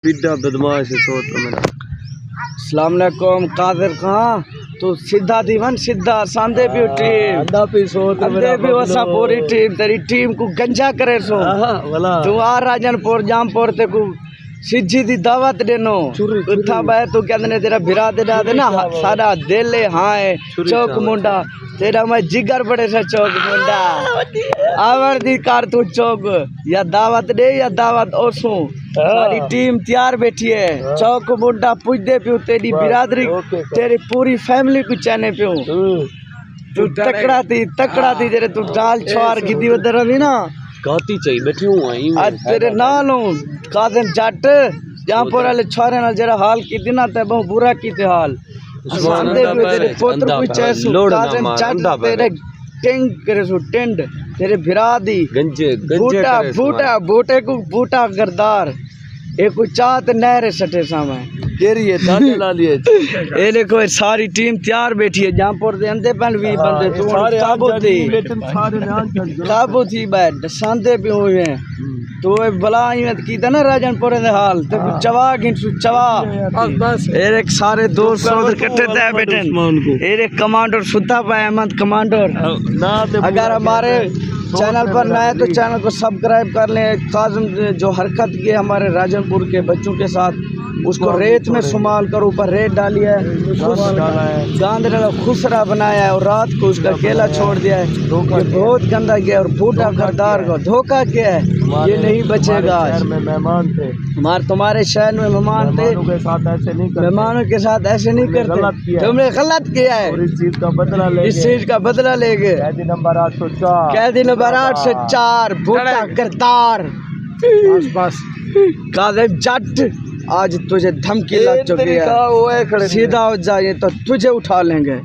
बिड्डा बदमाश है सो तो मेरा। अस्सलाम वालेकुम कादिर कहाँ तू सीधा दीवन सीधा सांदे भी टीम अंधा भी सो तो अंदे भी वसा पूरी टीम तेरी टीम को गंजा करे सो वाला तू आ राजनपुर जामपुर ते को सिज्जी दी दावत देनो उठा बाय तू कहंदे ने तेरा भिरा दे ना सारा दिल हाँ है चौक मुंडा तेरा मैं जिगर बड़े से चौक मुंडा आवर दी कार तू चौक या दावत दे या दावत ओसू सारी टीम तैयार बैठी है चौक मुंडा पूछ दे पियो तेरी बिरादरी तेरी पूरी फैमिली को चाहने पियो तू तकड़ा थी तेरे तू दाल छुआर गिद्दी उधर रही ना गाती चाहिए बैठी हूँ आई आज तेरे नाल हूँ कादिम जट जहाँ पर वाले छोरे नाल जरा हाल की दिना ते बहुत बुरा की ते हाल सांदे भी तेरे पुत्र को चैसु कादिम जट तेरे टेंग करे सु टेंड तेरे भिरा दी गंजे बूटा बूटा बूटे को बूटा गरदार एक को चात नहरे सटे सामे केरी है दाने ला लिए ये देखो सारी टीम तैयार बैठी है जहाँ पर दे अंदे पन भी बंदे तू काबू थी बैठ सांदे पे हुए हैं तो बला में की था ना राजनपुर दे हाल तो चवा गिनसु चवा बस एक सारे दोस्त इकट्ठे थे बैठे एक कमांडर सुता पाए अहमद कमांडर अगर हमारे चैनल पर नया है तो चैनल को सब्सक्राइब कर लें। काज़िम जो हरकत की हमारे राजनपुर के बच्चों के साथ उसको रेत में सुमाल कर ऊपर रेत डाली है गांध खुसरा बनाया है और रात को उसका केला छोड़ दिया है ये बहुत गंदा किया और बूढ़ा गरदार को धोखा किया है ये नहीं बचेगा। मेहमान थे हमारे तुम्हारे शहर में मेहमान थे मेहमानों के साथ ऐसे नहीं करते तुमने गलत किया है इस चीज का बदला ले इस चीज का बदला लेंगे कैदी नंबर 804 कैदी नंबर 804 बूढ़ा गरदार बस कादिम जट आज तुझे धमकी लग चुकी है सीधा हो जाए तो तुझे उठा लेंगे।